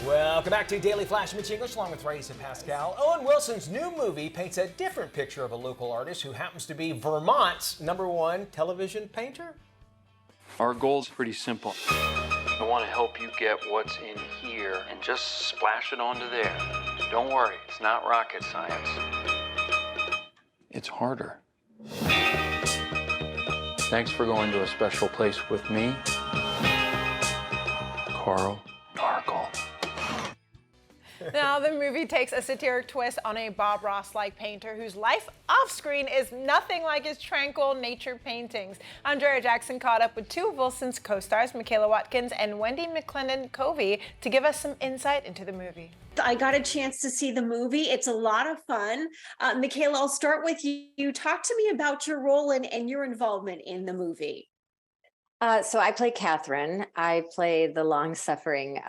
Welcome back to Daily Flash. Mitch English along with Riesa and Pascal. Owen Wilson's new movie paints a different picture of a local artist who happens to be Vermont's #1 television painter. Our goal is pretty simple. I want to help you get what's in here and just splash it onto there. Don't worry, it's not rocket science. It's harder. Thanks for going to a special place with me, Carl Nargle. Now, the movie takes a satiric twist on a Bob Ross-like painter whose life off-screen is nothing like his tranquil nature paintings. Andrea Jackson caught up with two of Wilson's co-stars, Michaela Watkins and Wendy McClendon-Covey, to give us some insight into the movie. I got a chance to see the movie. It's a lot of fun. Michaela, I'll start with you. Talk to me about your role and your involvement in the movie. So I play Catherine. I play the long-suffering.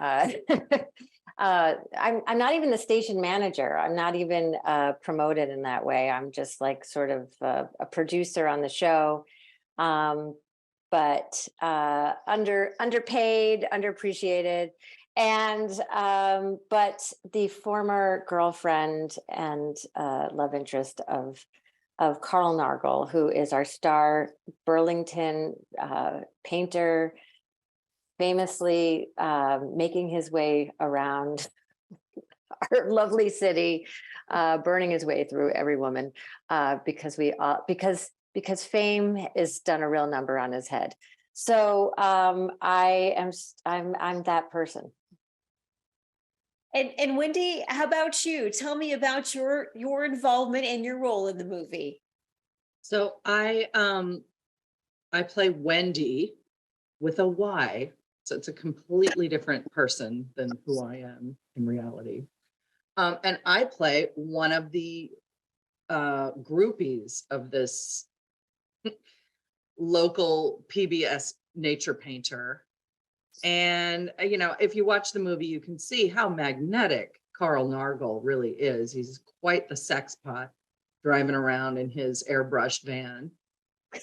I'm not even the station manager. I'm not even promoted in that way. I'm just like sort of a producer on the show, but underpaid, underappreciated. And but the former girlfriend and love interest of Carl Nargle, who is our star Burlington painter, famously making his way around our lovely city, burning his way through every woman because fame has done a real number on his head. So I'm that person. And Wendy, how about you? Tell me about your involvement and your role in the movie. So I play Wendy with a Y. So it's a completely different person than who I am in reality. And I play one of the groupies of this local PBS nature painter. And, you know, if you watch the movie, you can see how magnetic Carl Nargle really is. He's quite the sex pot driving around in his airbrushed van.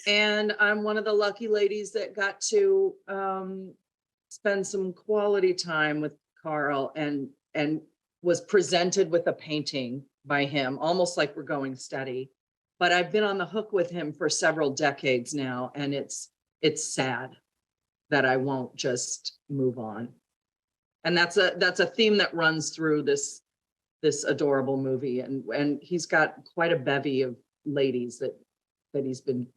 And I'm one of the lucky ladies that got to spend some quality time with Carl and was presented with a painting by him, almost like we're going steady. But I've been on the hook with him for several decades now, and it's sad that I won't just move on. And that's a theme that runs through this adorable movie. And he's got quite a bevy of ladies that he's been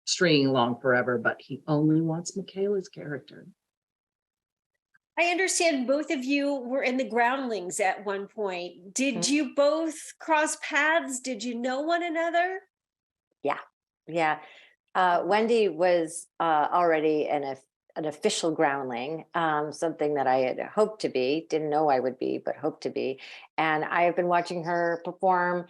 stringing along forever, but he only wants Michaela's character. I understand both of you were in the Groundlings at one point. Did you both cross paths? Did you know one another? Yeah. Wendy was already an official groundling, something that I had hoped to be, didn't know I would be, but hoped to be. And I have been watching her perform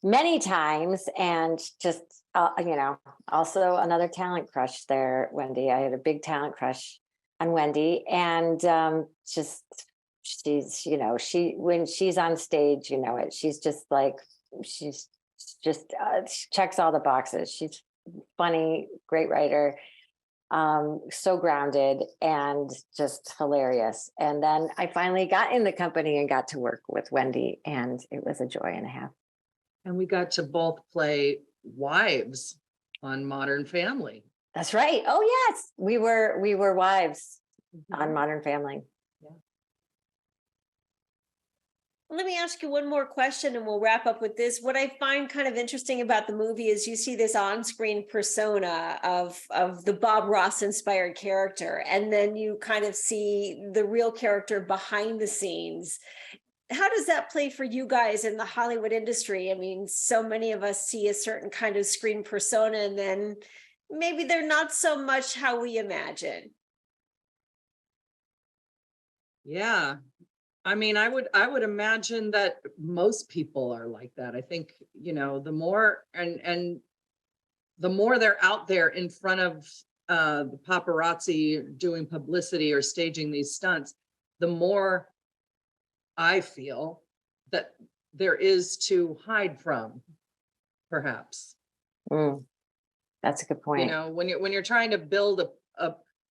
many times and just, also another talent crush there, Wendy. I had a big talent crush on Wendy, and she's, when she's on stage, she's just like, she checks all the boxes. She's funny, great writer, so grounded and just hilarious. And then I finally got in the company and got to work with Wendy, and it was a joy and a half. And we got to both play wives on Modern Family. That's right. Oh yes, we were wives on Modern Family. Yeah. Let me ask you one more question and we'll wrap up with this. What I find kind of interesting about the movie is you see this on-screen persona of the Bob Ross inspired character, and then you kind of see the real character behind the scenes. How does that play for you guys in the Hollywood industry? I mean, so many of us see a certain kind of screen persona and then maybe they're not so much how we imagine. Yeah. I mean, I would imagine that most people are like that. I think, the more and the more they're out there in front of the paparazzi doing publicity or staging these stunts, the more I feel that there is to hide from, perhaps. That's a good point. When you're trying to build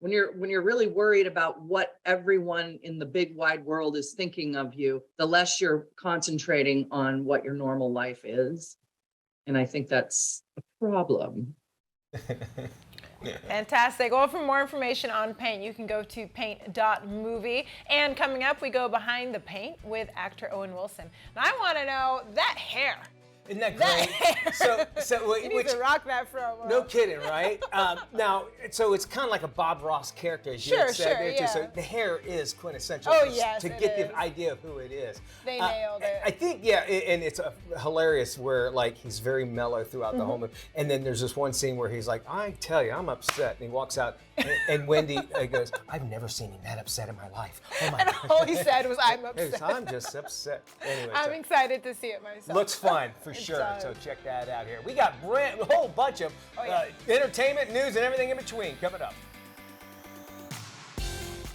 when you're really worried about what everyone in the big wide world is thinking of you, the less you're concentrating on what your normal life is. And I think that's a problem. Fantastic. Well, for more information on paint, you can go to paint.movie. And coming up, we go behind the paint with actor Owen Wilson. And I want to know that hair. Isn't that great? You need to rock that promo. No kidding, right? Now, so it's kind of like a Bob Ross character, as you had said there too. So the hair is quintessential to get the idea of who it is. They nailed it. I think, and it's hilarious where like he's very mellow throughout the whole movie, and then there's this one scene where he's like, "I tell you, I'm upset," and he walks out, and Wendy goes, "I've never seen him that upset in my life." Oh my God. All he said was, "I'm upset." I'm just upset. Anyway, I'm excited to see it myself. Looks fun for sure. So check that out here. We got a whole bunch of entertainment, news, and everything in between coming up.